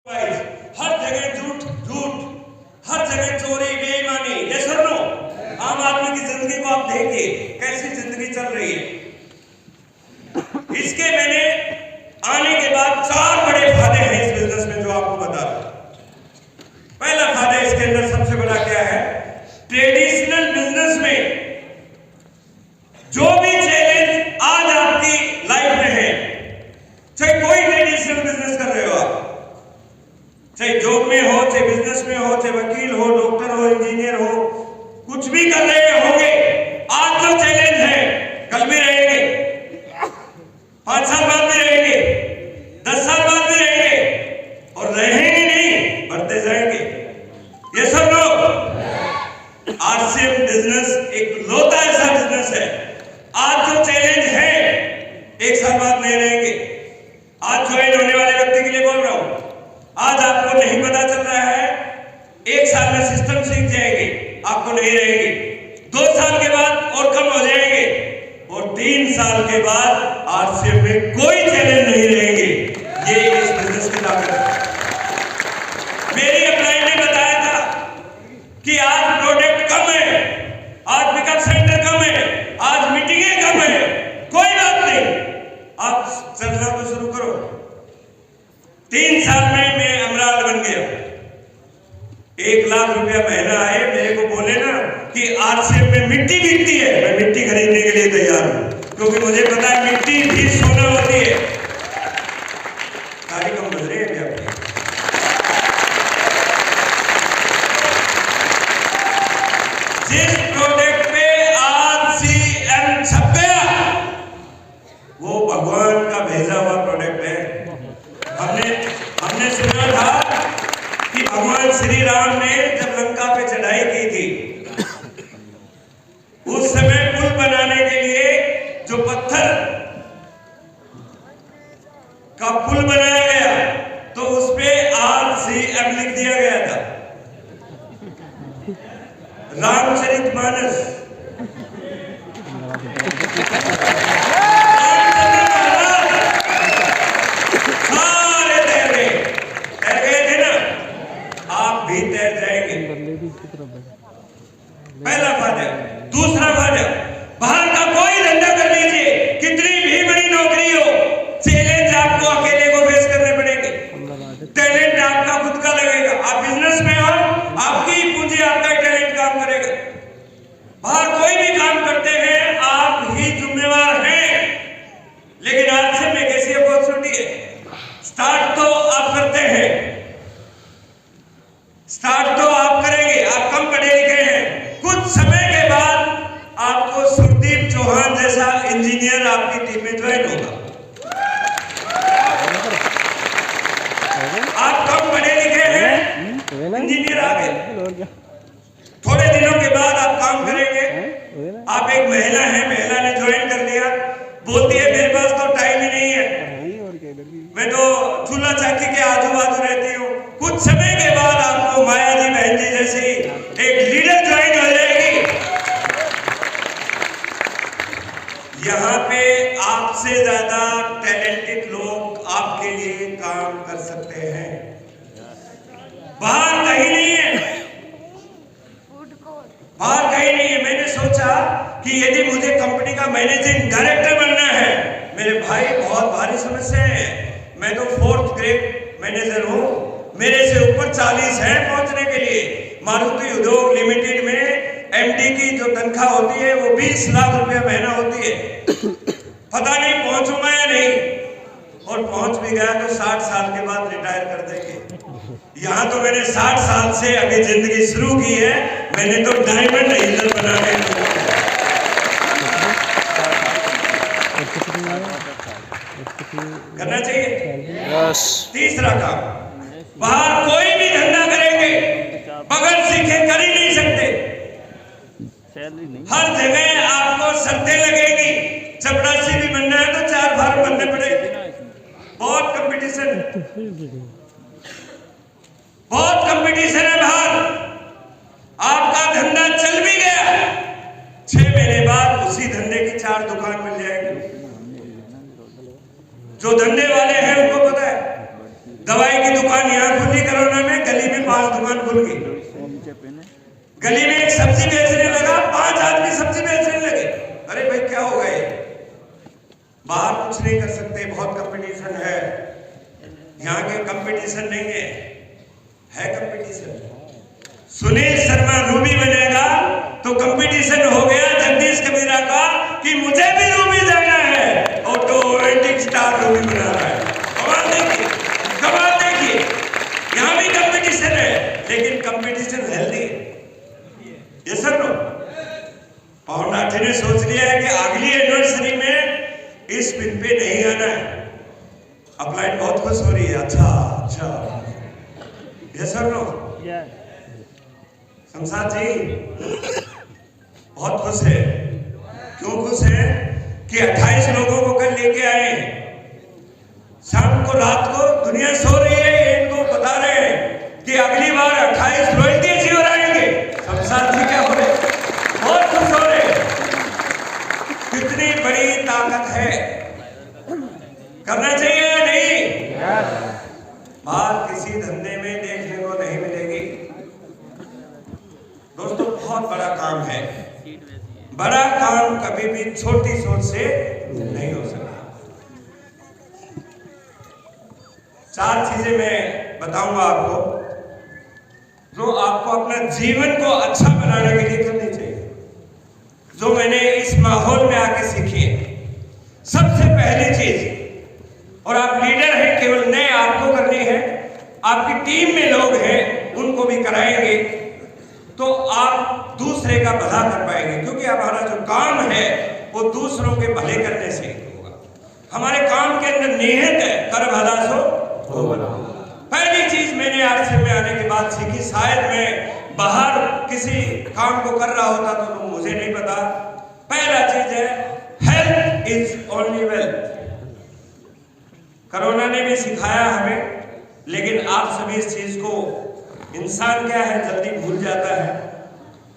हर जगह झूठ झूठ, हर जगह चोरी बेईमानी, ये सर नो आम आदमी की जिंदगी को आप देखिए कैसी जिंदगी चल रही है। इसके मैंने आने के बाद 4 बड़े फायदे हैं इस बिजनेस में जो आपको बता रहा हूं। पहला फायदा इसके अंदर सबसे बड़ा क्या है, ट्रेडिशनल बिजनेस में जो भी चैलेंज आज आपकी लाइफ में है, चाहे कोई ट्रेडिशनल बिजनेस कर रहे हो आप, चाहे जॉब में हो, चाहे बिजनेस में हो, चाहे वकील हो, डॉक्टर हो, इंजीनियर हो, कुछ भी कर रहे होंगे, आज जो चैलेंज है कल भी रहेंगे, 5 साल बाद भी रहेंगे, 10 साल बाद भी रहेंगे और रहेंगे नहीं, बढ़ते जाएंगे। ये सब लोग आरसीएम बिजनेस एक लौता ऐसा बिजनेस है, आज जो चैलेंज है 1 साल बाद नहीं रहेंगे। आज ज्वाइन होने वाले व्यक्ति के लिए बोल रहा हूं, आज आपको नहीं पता चल रहा है, 1 साल में सिस्टम सीख जाएंगे, आपको नहीं रहेगी, 2 साल के बाद और कम हो जाएंगे और 3 साल के बाद आरसीएम में कोई चैलेंज नहीं रहेंगे। ये इस बिजनेस की ताकत है। मेरी अपलाइन ने बताया था कि आज प्रोडक्ट कम है, आज पिकअप सेंटर कम है, आज मीटिंगें कम है, कोई बात नहीं, आप चलना तो शुरू करो। 3 साल में मैं अमराल बन गया, 1 लाख रुपया महीना आए, मेरे को बोले ना कि आरसीएम में मिट्टी बिकती है, मैं मिट्टी खरीदने के लिए तैयार हूं, क्योंकि मुझे पता है मिट्टी भी सोना होती है। ताली कम बज रही है क्या? जिस प्रोडक्ट पे आरसीएम छप गया वो भगवान का भेजा हुआ प्रोडक्ट है। हमने सुना था कि भगवान श्री राम ने जब लंका पे चढ़ाई की थी, उस समय पुल बनाने के लिए जो पत्थर का पुल बनाया गया तो उस पे आरसीएम लिख दिया गया था। रामचरितमानस, पहला फायदा। दूसरा फायदा, बाहर का कोई धंधा कर लीजिए, कितनी भी बड़ी नौकरी हो, चैलेंज आपको अकेले को फेस करने पड़ेंगे, टैलेंट आपका खुद का लगेगा। आप बिजनेस में हो, आपकी पूंजी, आपका टैलेंट काम करेगा। बाहर कोई भी काम करते हैं आप ही जिम्मेवार हैं, लेकिन आज से में कैसी अपॉर्चुनिटी है, स्टार्ट तो आप करते हैं, स्टार्ट तो आप करेंगे, आप कम पढ़े लिखे हैं, कुछ समय के बाद आपको सुखदीप चौहान जैसा इंजीनियर आपकी टीम में ज्वाइन होगा। आप कम पढ़े लिखे हैं, इंजीनियर आ गए, थोड़े दिनों के बाद आप काम करेंगे। आप एक महिला है, महिला ने ज्वाइन कर लिया, बोलती है मेरे पास तो टाइम ही नहीं है, मैं तो चूल्हा चाकी के आजू बाजू रहती हूँ। कुछ समय के बाद आपको माया जी बहन जी जैसी एक लीडर ज्वाइन हो जाएगी। यहाँ पे आपसे ज्यादा टैलेंटेड लोग आपके लिए काम कर सकते हैं, बाहर कहीं नहीं है, बाहर कहीं नहीं है। मैंने सोचा कि यदि मुझे कंपनी का मैनेजिंग डायरेक्टर बनना है, मेरे भाई बहुत भारी समस्या है, मैं तो 4th ग्रेड मैनेजर हूं, मेरे से ऊपर 40 हैं पहुंचने के लिए। मारुति उद्योग लिमिटेड में एमडी की जो तनख्वाह होती है वो 20 लाख रुपया महीना होती है, पता नहीं पहुंचूंगा या नहीं, और पहुंच भी गया तो 60 साल के बाद रिटायर कर देंगे। यहाँ तो मैंने 60 साल से अभी जिंदगी शुरू की है, मैंने तो डायमंड हिलर बनाने करना चाहिए। तीसरा काम, बाहर कोई भी धंधा करेंगे बगैर सीखे कर ही नहीं सकते, हर जगह आपको शर्तें लगेगी। चपरासी भी बनना है तो 4 फार्म बनने पड़ेंगे, बहुत कंपटीशन है, बहुत कंपटीशन है बाहर। आपका धंधा चल भी गया, 6 महीने बाद उसी धंधे की 4 दुकान मिल जाएगी। जो धंधे वाले हैं उनको पता है, दवाई की दुकान यहाँ गली में एक सब्जी बेचने लगा, 5 आदमी सब्जी बेचने लगे। अरे भाई क्या हो गए, बाहर कुछ नहीं कर सकते, बहुत कंपटीशन है। यहाँ के कंपटीशन नहीं है कंपटीशन। सुनील शर्मा रूबी बनेगा तो कंपटीशन हो गया जगदीश कबीरा का कि मुझे भी रूबी जाना है, ऑटोमेटिक स्टार रूबी बना रहा है। कमाल देखिए, कमाल देखिए, यहाँ भी कंपटीशन है, लेकिन कंपटीशन हेल्दी है। ये सब लोग पवन नाठी ने सोच लिया है कि अगली एनिवर्सरी में इस पिन पे नहीं आना है। अपलाइन बहुत खुश हो रही है। अच्छा ये सब लोग शमशाद जी बहुत खुश है। क्यों खुश है कि 28 लोगों को कल लेके आए हैं। शाम को रात को दुनिया सो रही है, इनको बता रहे हैं कि अगली बार 28 रॉयल्टी अचीवर आएंगे। शमशाद जी क्या हो रहे, बहुत खुश हो रहे। कितनी बड़ी ताकत है, करना चाहिए या नहीं? बात किसी धंधे में देखने को नहीं मिलेगी दोस्तों। बहुत बड़ा काम है, बड़ा काम कभी भी छोटी सोच से नहीं हो सकता। 4 चीजें मैं बताऊंगा आपको, जो आपको अपना जीवन को अच्छा बनाने के लिए करनी चाहिए, जो मैंने इस माहौल में आके सीखी है। सबसे पहली चीज, और आप लीडर हैं, केवल नए आपको करनी है, आपकी टीम में लोग हैं उनको भी कराएंगे तो आप दूसरे का भला कर पाएंगे। क्योंकि हमारा जो काम है वो दूसरों के भले करने से होगा। हमारे काम के अंदर निहित है कर भला सो हो भला। पहली चीज मैंने आश्रम में आने के बाद सीखी, शायद मैं बाहर किसी काम को कर रहा होता तो मुझे नहीं पता। पहला चीज है health is only wealth. Corona ने भी सिखाया हमें, लेकिन आप सभी इस चीज को, इंसान क्या है जल्दी भूल जाता है।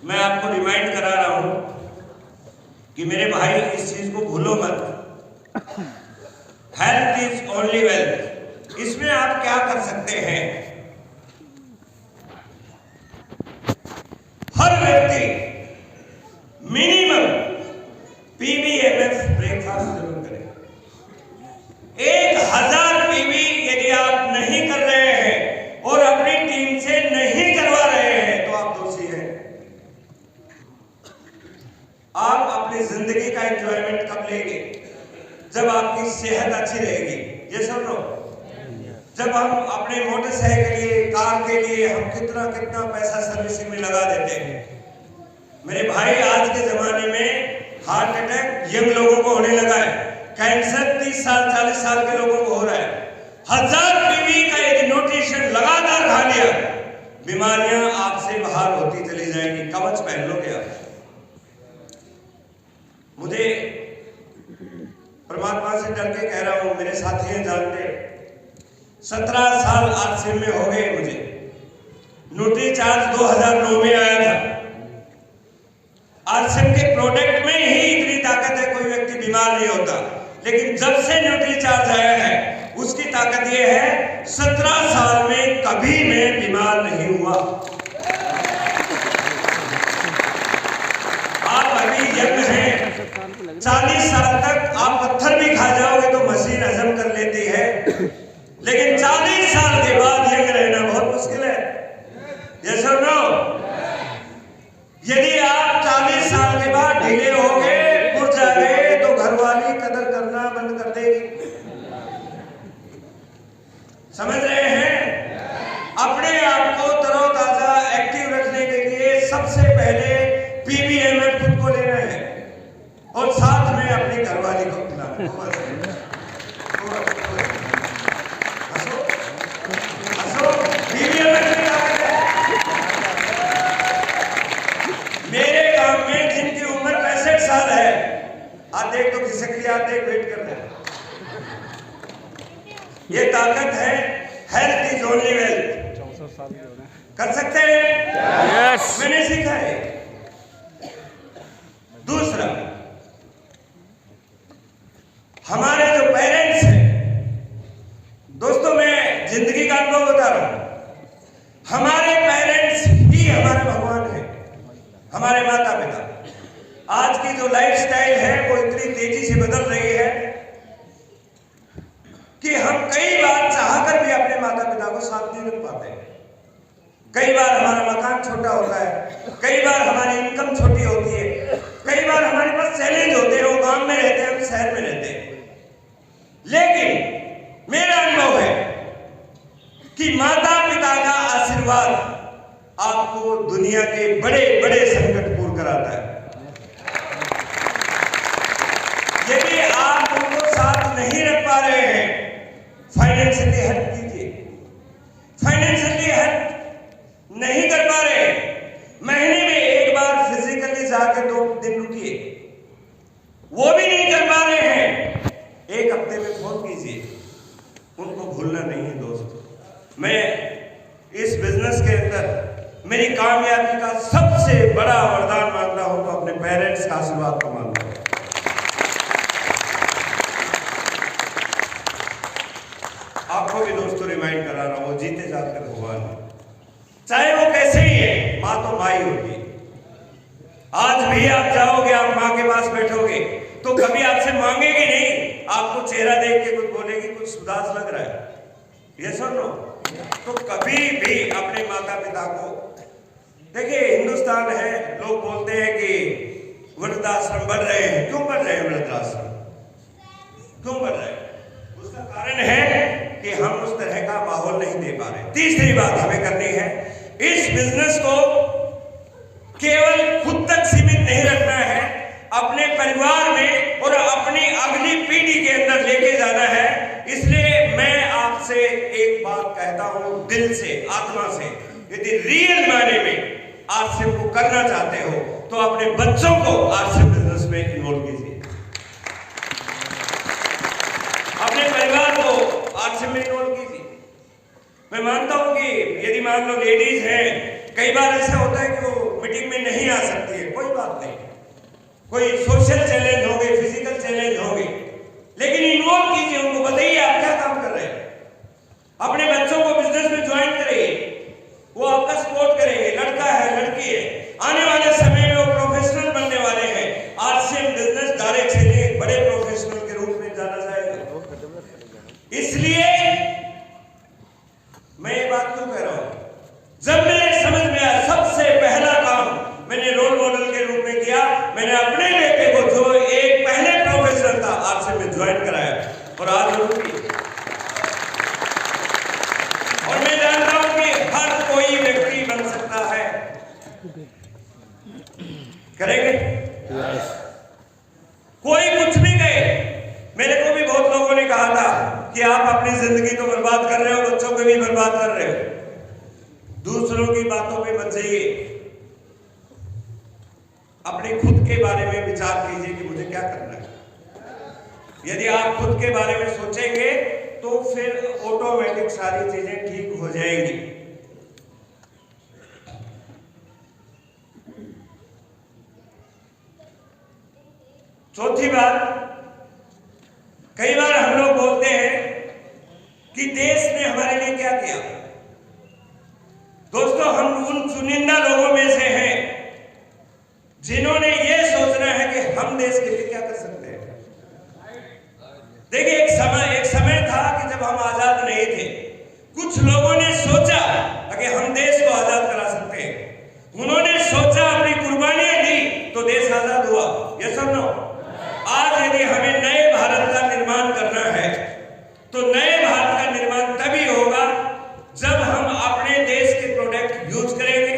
मैं आपको रिमाइंड करा रहा हूं कि मेरे भाई इस चीज को भूलो मत। Health is only wealth. इसमें आप क्या कर सकते हैं, हर व्यक्ति मिनिमम PBMS ब्रेकफास्ट जरूर करें। 1000 PB यदि आप नहीं कर रहे हैं और अपनी टीम से नहीं करवा रहे हैं तो आप दोषी हैं। आप अपनी जिंदगी का एंजॉयमेंट कब लेंगे? जब आपकी सेहत अच्छी रहेगी। ये सब लोग, जब हम अपने मोटरसाइकिल के लिए, कार के लिए हम कितना कितना पैसा सर्विसिंग में लगा देते हैं। मेरे भाई आज के जमाने में हार्ट अटैक यंग लोगों को होने लगा है, कैंसर 30 साल 40 साल के लोगों को हो रहा है। 1000 PB का यदि न्यूट्रिशन लगातार खा लिया, बीमारियां आपसे बाहर होती चली जाएंगी। कवच पहन लोगे आप। मुझे परमात्मा से डर के कह रहा हूं, मेरे साथी हैं जानते, 17 साल आश्रम में हो गए मुझे। न्यूट्री चार्ज 2009 में आया था। आश्रम के प्रोडक्ट में ही इतनी ताकत है, कोई व्यक्ति बीमार नहीं होता। लेकिन जब से न्यूट्री चार्ज आया है, उसकी ताकत यह है 17 साल में कभी मैं बीमार नहीं हुआ। आप अभी यंग हैं, 40 साल तक आप पत्थर भी खा जाओगे तो मशीन हजम कर लेती है, लेकिन 40 साल के बाद यंग रहना बहुत मुश्किल है। ये सब नो, यदि आप 40 साल के बाद ढीले हो गए, मुरझा गए, तो घरवाली कदर करना बंद कर देगी। समझ रहे हैं? अपने आप को तरोताजा एक्टिव रखने के लिए सबसे पहले PBMS खुद को लेना है और साथ में अपनी घरवाली को खिलाना। मेरे गांव में जिनकी उम्र 65 साल है, आज देख तो खिसक लिया, देख वेट कर रहे हैं। ये ताकत है, हेल्थ इज ओनली वेल्थ। कर सकते हैं? yes. मैंने सीखा है। दूसरा, हमारे जो पेरेंट्स हैं, दोस्तों मैं जिंदगी का अनुभव बता रहा हूं, हमारे पेरेंट्स ही हमारे हमारे माता पिता। आज की जो लाइफस्टाइल है वो इतनी तेजी से बदल रही है कि हम कई बार चाहकर भी अपने माता पिता को साथ नहीं रख पाते। कई बार हमारा मकान छोटा होता है, कई बार हमारी इनकम छोटी होती है, कई बार हमारे पास चैलेंज होते हैं, वो गांव में रहते हैं, हम शहर में रहते हैं। लेकिन मेरा अनुभव है कि माता पिता का आशीर्वाद आपको दुनिया के बड़े बड़े संकट दूर कराता है। यदि आप उनको साथ नहीं रख पा रहे हैं, फाइनेंशियली हेल्प कीजिए। फाइनेंशियली हेल्प नहीं कर पा रहे, महीने में एक बार फिजिकली जाके 2 दिन रुकिए। वो भी नहीं कर पा रहे हैं, एक हफ्ते में फोन कीजिए। उनको भूलना नहीं है दोस्त। मैं इस बिजनेस के अंदर मेरी कामयाबी का सबसे बड़ा वरदान मानता हूं तो अपने पेरेंट्स का आशीर्वाद को मानता हूं। आपको भी दोस्तों रिमाइंड करा रहा हूं, वो जीते जागते भगवान है, चाहे वो कैसे ही है, माँ तो माँ ही होती है। आज भी आप जाओगे, आप माँ के पास बैठोगे तो कभी आपसे मांगेगी नहीं, आपको चेहरा देख के कुछ बोलेगी, कुछ उदास लग रहा है, ये सुन लो। तो कभी भी अपने माता पिता को देखिए, हिंदुस्तान है, लोग बोलते हैं कि वृद्धाश्रम बढ़ रहे हैं। क्यों बढ़ रहे हैं वृद्धाश्रम, क्यों बढ़ रहे हैं? उसका कारण है कि हम उस तरह का माहौल नहीं दे पा रहे। तीसरी बात हमें करनी है, इस बिजनेस को केवल खुद तक सीमित नहीं रखना है, अपने परिवार में और अपनी अगली पीढ़ी के अंदर लेके जाना है। इसलिए मैं आपसे एक बात कहता हूं दिल से, आत्मा से, यदि रियल मायने में आरसीएम को करना चाहते हो तो अपने बच्चों को आरसीएम बिजनेस में इन्वॉल्व कीजिए, अपने परिवार को आरसीएम में इन्वॉल्व कीजिए। मैं मानता हूं कि यदि मान लो लेडीज हैं, कई बार ऐसा होता है कि वो मीटिंग में नहीं आ सकती है, कोई बात नहीं, कोई सोशल चैलेंज होंगे, फिजिकल चैलेंज होंगे, लेकिन इन्वॉल्व कीजिए, उनको बताइए आप क्या काम कर रहे हैं। अपने बच्चों को बिजनेस में ज्वाइन करिए, वो आपका सपोर्ट करेंगे। लड़का है, लड़की है, आने वाले समय में वो प्रोफेशनल बनने वाले हैं। आरसीएम बिजनेस डायरेक्ट से एक बड़े प्रोफेशनल के रूप में जाना जाएगा। इसलिए मैं ये बात क्यों कह रहा हूं, जब मेरे समझ में आया, सबसे पहला काम मैंने रोल मॉडल के रूप में किया, मैंने अपने बेटे को जो एक पहले प्रोफेसर था आरसीएम में ज्वाइन कराया और आज उनकी। और मैं जानता हूं कि हर कोई व्यक्ति बन सकता है, करेंगे कोई कुछ भी कहे। मेरे को भी बहुत लोगों ने कहा था कि आप अपनी जिंदगी तो बर्बाद कर रहे हो, बच्चों को भी बर्बाद कर रहे हो। दूसरों की बातों पे मत जाइए, अपने खुद के बारे में विचार कीजिए कि मुझे क्या करना है। यदि आप खुद के बारे में सोचेंगे तो फिर ऑटोमेटिक सारी चीजें ठीक हो जाएंगी। चौथी बात, कई बार हम लोग बोलते हैं कि देश ने हमारे लिए क्या किया। दोस्तों, हम उन चुनिंदा लोगों में से हैं जिन्होंने ये सोचना है कि हम देश के लिए क्या कर सकते हैं। देखिए, एक समय था कि जब हम आजाद नहीं थे, कुछ लोगों ने सोचा कि हम देश को आजाद करा सकते हैं। उन्होंने सोचा, अपनी कुर्बानियां दी तो देश आजाद हुआ। ये सुनो, आज यदि हमें नए भारत का निर्माण करना है तो नए भारत का निर्माण तभी होगा जब हम अपने देश के प्रोडक्ट यूज करेंगे,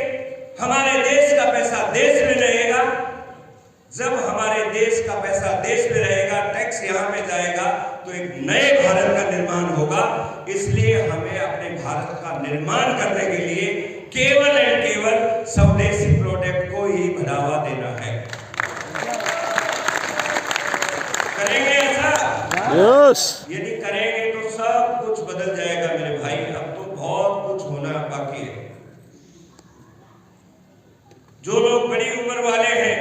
हमारे देश का पैसा देश में रहेगा। जब हमारे देश का पैसा देश में रहेगा, टैक्स यहां में जाएगा, तो एक नए भारत का निर्माण होगा। इसलिए हमें अपने भारत का निर्माण करने के लिए केवल एंड केवल स्वदेशी प्रोडक्ट को ही बढ़ावा देना है। करेंगे ऐसा? यस। यदि करेंगे तो सब कुछ बदल जाएगा मेरे भाई। अब तो बहुत कुछ होना बाकी है। जो लोग बड़ी उम्र वाले हैं,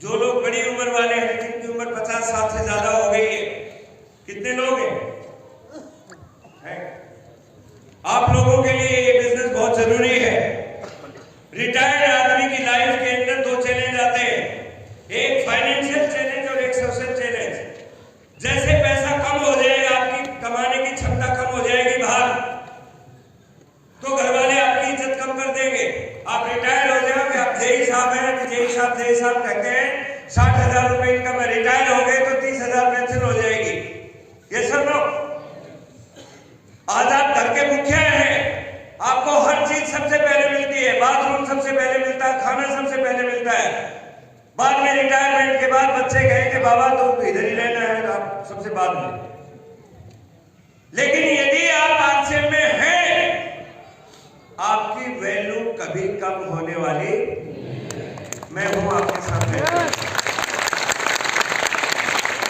जो लोग बड़ी उम्र वाले हैं, जिनकी उम्र 50 साल से ज्यादा हो गई है, कितने लोग हैं? आप लोगों के लिए ये बिजनेस बहुत जरूरी है। रिटायर 60,000 रुपए इनकम, रिटायर हो गए तो 30,000 पेंशन हो जाएगी। ये सब लोग आज आप घर के मुखिया हैं, आपको हर चीज सबसे पहले मिलती है, बाथरूम सबसे पहले मिलता है, खाना सबसे पहले मिलता है। बाद में रिटायरमेंट के बाद बच्चे कहे कि बाबा तो इधर ही रहना है, आप सबसे बाद में। लेकिन यदि आप आरसीएम में हैं, आपकी वैल्यू कभी कम होने वाली, मैं हूं आपके सामने।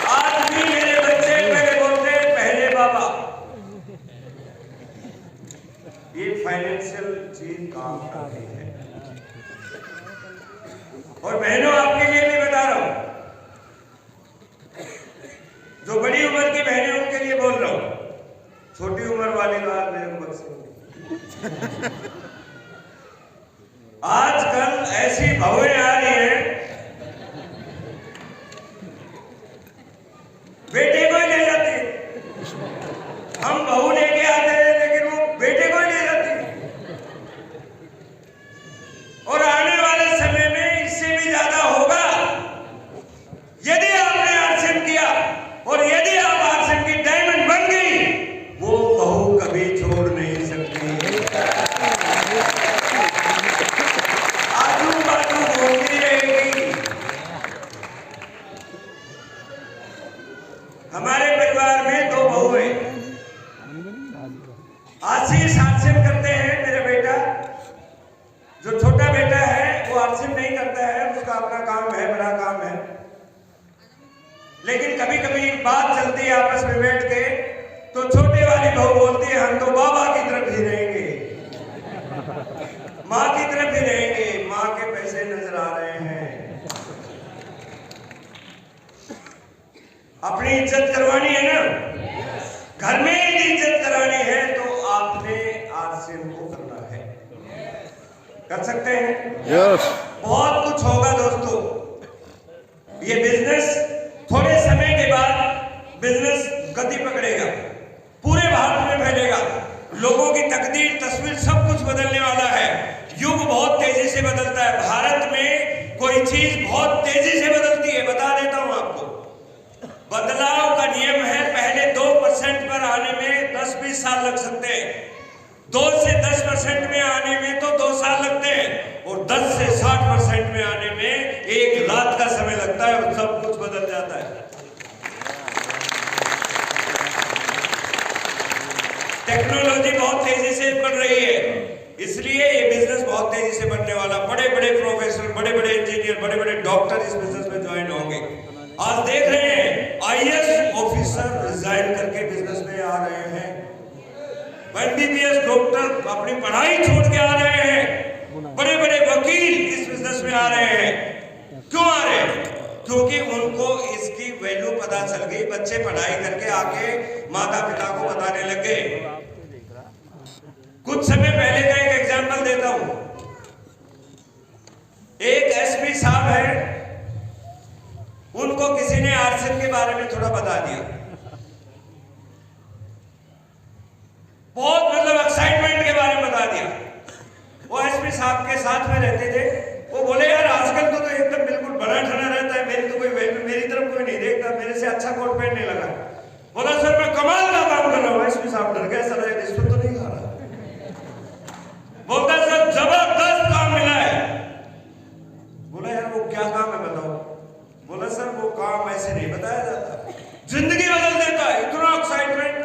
आज भी मेरे बच्चे पहले बोलते हैं पहले बाबा। ये फाइनेंशियल चीज काम करती है। और बहनों, आपके लिए भी बता रहा हूं, जो बड़ी उम्र की बहनें उनके लिए बोल रहा हूं, छोटी उम्र वाली बात मेरे को बख्शें। आजकल ऐसी बहुएं आ रही हैं, बेटे को ही ले जाती है। हम बहू लेके आते हैं लेकिन वो बेटे को ही ले जाती है। और आने वाले समय में इससे भी ज्यादा होगा। यदि आपने आरसीएम किया और यदि आप आरसीएम की डायमंड बन गई, वो बहू कभी छोड़ नहीं सकती। आजू बाजू घूमती रहेगी। हमारे परिवार में 2 बहू हैं। आशीष आरसीएम करते हैं, मेरा बेटा। जो छोटा बेटा है वो आरसीएम नहीं करता है, उसका अपना काम है, बड़ा काम है। लेकिन कभी कभी बात चलती है आपस में बैठ के, तो छोटे वाली बहू बोलती है हम तो बाबा की तरफ ही रहेंगे, माँ की तरफ ही रहेंगे, माँ के पैसे नजर आ रहे हैं। अपनी इज्जत करवानी है ना, घर में ही इज्जत करानी है, तो आपने आरसीएम को करना है। कर सकते हैं? यस। बहुत कुछ होगा दोस्तों। ये बिजनेस थोड़े समय के बाद बिजनेस गति पकड़ेगा, पूरे भारत में फैलेगा। लोगों की तकदीर, तस्वीर, सब कुछ बदलने वाला है। युग बहुत तेजी से बदलता है। भारत में कोई चीज बहुत तेजी से बदलती है, बता देता हूं आपको। बदलाव का नियम है, पहले 2% पर आने में 10-20 साल लग सकते हैं। 2 से 10% में आने में तो 2 साल लगते हैं, और 10 से 60% में आने में 1 रात का समय लगता है, और सब कुछ बदल जाता है। टेक्नोलॉजी बहुत तेजी से बढ़ रही है, इसलिए ये बिजनेस बहुत तेजी से बढ़ने वाला। बड़े बड़े प्रोफेसर, बड़े बड़े इंजीनियर, बड़े बड़े डॉक्टर इस बिजनेस में ज्वाइन होंगे। आज देख रहे हैं आईएएस ऑफिसर रिजाइन करके बिजनेस में आ रहे हैं। एमबीबीएस डॉक्टर अपनी पढ़ाई छोड़ के आ रहे हैं। बड़े बड़े वकील इस बिजनेस में आ रहे हैं। क्यों आ रहे हैं? क्योंकि उनको इसकी वैल्यू पता चल गई। बच्चे पढ़ाई करके आके माता पिता को बताने लगे। कुछ समय पहले का एक एग्जांपल देता हूं। एक एसपी साहब है, उनको किसी ने आरसीएम के बारे में थोड़ा बता दिया। बहुत मतलब एक्साइटमेंट के बारे में बता दिया। वो एसपी साहब के साथ में रहते थे। वो बोले यार आजकल तो एकदम बिल्कुल बना ठना रहता है, मेरी तो कोई मेरी तरफ कोई नहीं देखता, मेरे से अच्छा कोट पहनने लगा। बोला सर मैं कमाल का काम कर रहा हूँ। एसपी साहब डर गए, सर रिश्वत तो नहीं खा रहा। बोलता सर जबरदस्त काम मिला है। बोला यार वो क्या काम है बताओ। बोला सर वो काम ऐसे नहीं बताया जाता, जिंदगी बदल देता है। इतना एक्साइटमेंट।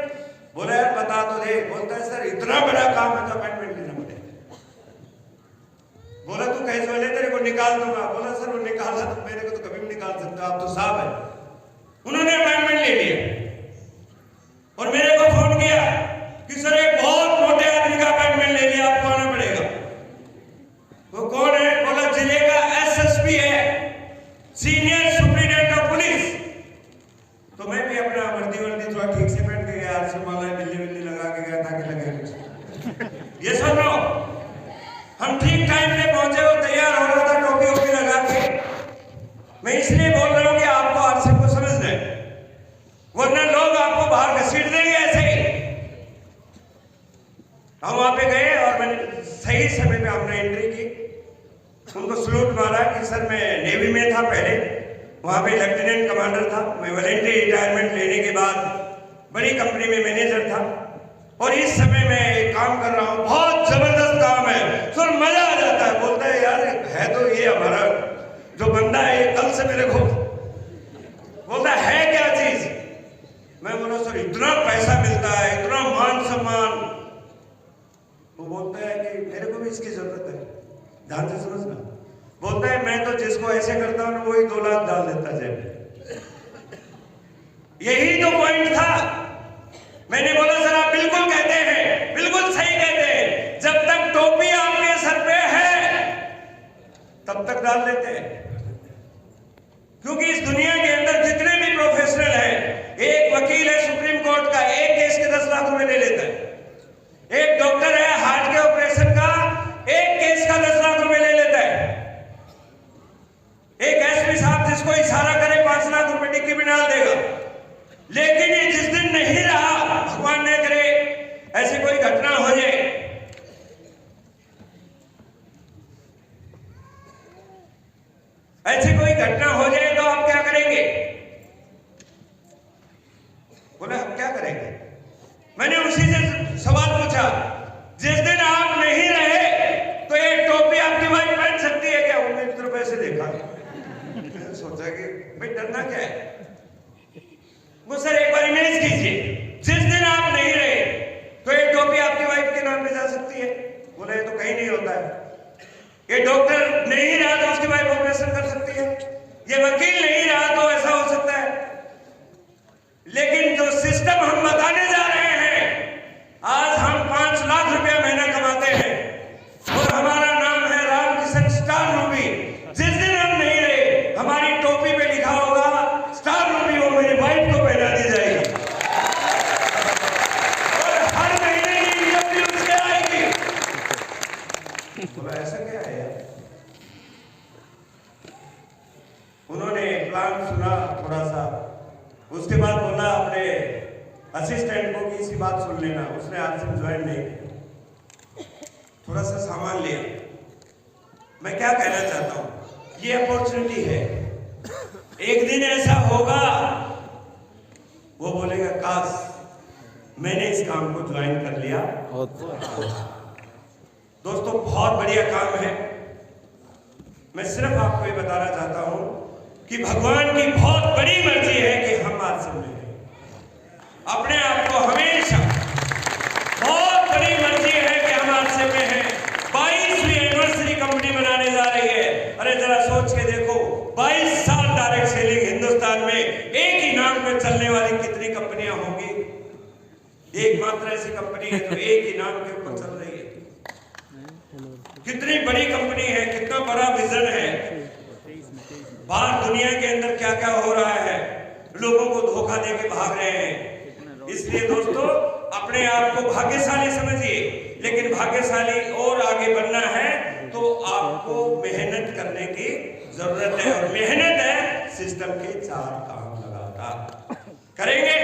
बोला यार बता तो दे। बोलता है सर इतना बड़ा काम है तो अपॉइंटमेंट लेना पड़ेगा। बोला तू कैसे वाले, तेरे को निकाल दूंगा। बोला सर वो निकाला तो मेरे को तो कभी भी निकाल सकता, आप तो साहब है। उन्होंने अपॉइंटमेंट ले लिया और मेरे को फोन किया कि सर एक बहुत मोटे आदमी का अपॉइंटमेंट ले लिया, आपको आना पड़ेगा। वो कौन है? बोला जिले का एसएसपी है, सीनियर सुप्रीडेंट ऑफ पुलिस। तो मैं भी अपना वर्दी थोड़ा ठीक से पहन के गया, बिल्ली लगा के गया ताकि लगे। ये सुन लो, हम ठीक टाइम पे पहुंचे, वो तैयार हो रहा था टोपी वोपी लगा के। मैं इसलिए बोल रहा हूं कि आपको आरसीएम को समझना है, वरना लोग आपको बाहर घसीट देंगे ऐसे ही। हम वहां पे गए और मैंने सही समय पे हमने एंट्री की, उनको सलूट मारा कि सर मैं नेवी में था पहले, वहां पे लेफ्टिनेंट कमांडर था। मैं वॉलंटरी रिटायरमेंट लेने के बाद बड़ी कंपनी में मैनेजर था और इस समय मैं एक काम कर रहा हूँ, बहुत जबरदस्त काम है, सुन मजा आ जाता है। बोलता है यार है तो ये हमारा जो बंदा है कल से मेरे को बोलता है क्या चीज। मैं बोला सर इतना पैसा मिलता है, इतना मान सम्मान। वो बोलता है कि मेरे को भी इसकी जरूरत है, ध्यान से समझना। बोलता है मैं तो जिसको ऐसे करता हूं वही 2 लाख डाल देता जेब। यही तो पॉइंट था। मैंने बोला सर आप बिल्कुल कहते हैं, बिल्कुल सही कहते हैं, जब तक टोपी आपके सर पे है तब तक डाल देते हैं। क्योंकि इस दुनिया के अंदर जितने भी प्रोफेशनल हैं, एक वकील है सुप्रीम कोर्ट का, एक केस के 10 लाख रुपए ले लेता है। एक डॉक्टर है हार्ट के ऑपरेशन का, एक केस का 10 लाख रुपए ले लेता है। एक एसपी साहब जिसको इशारा करे 5 लाख रुपए डिक्की में डाल देगा। लेकिन ये जिस दिन नहीं रहा, भगवान न करे ऐसी कोई घटना हो जाए, ऐसी कोई घटना हो जाए तो आप क्या करेंगे? बोले हम क्या करेंगे? मैंने उसी से सवाल पूछा, जिस दिन आप नहीं रहे तो ये टोपी आपकी वाइफ पहन सकती है क्या? उन्होंने एक तरफ ऐसे देखा, सोचा कि भाई डरना क्या है। वो सर एक बार इमेज कीजिए, जिस दिन आप नहीं रहे तो ये टोपी आपकी वाइफ के नाम पे जा सकती है। बोले ये तो कहीं नहीं होता है। ये डॉक्टर नहीं रहा तो उसकी वाइफ ऑपरेशन कर सकती है, ये वकील नहीं रहा तो ऐसा हो सकता है। लेकिन जो सिस्टम हम बताने जा रहे हैं, आज हम 5 लाख रुपया महीना कमाते हैं और हमारा नाम है रामकिशन स्टार रूबी। जिस दिन हम नहीं रहे हमारी टोपी पे लिखा होगा स्टार रूबी, वो मेरी वाइफ को पहना दी जाएगी और हर महीने की इनकम भी उसके आएगी। बोला ऐसा क्या है यार? उन्होंने प्लान सुना थोड़ा सा, उसके बाद बोला अपने असिस्टेंट को कि इसी बात सुन लेना। उसने आज से ज्वाइन नहीं किया, थोड़ा सा सामान लिया। मैं क्या कहना चाहता हूं, ये अपॉर्चुनिटी है। एक दिन ऐसा होगा वो बोलेगा काश मैंने इस काम को ज्वाइन कर लिया। दोस्तों बहुत बढ़िया काम है। मैं सिर्फ आपको ये बताना चाहता हूं कि भगवान की बहुत बड़ी मर्जी है कि हम आज से मिले। अपने आप को हमेशा, बहुत बड़ी मर्जी है कि हम आज से में हैं। 22वीं एनिवर्सरी कंपनी बनाने जा रही है। अरे जरा सोच के देखो, 22 साल डायरेक्ट सेलिंग हिंदुस्तान में एक ही नाम पे चलने वाली कितनी कंपनियां होंगी? एकमात्र ऐसी कंपनी है जो एक ही नाम के ऊपर चल रही है। कितनी बड़ी कंपनी है, कितना बड़ा विजन है। बाहर दुनिया के अंदर क्या क्या हो रहा है, लोगों को धोखा देके भाग रहे हैं। इसलिए दोस्तों अपने आप को भाग्यशाली समझिए, लेकिन भाग्यशाली और आगे बढ़ना है तो आपको मेहनत करने की जरूरत है। और मेहनत है सिस्टम के 4 काम लगातार करेंगे।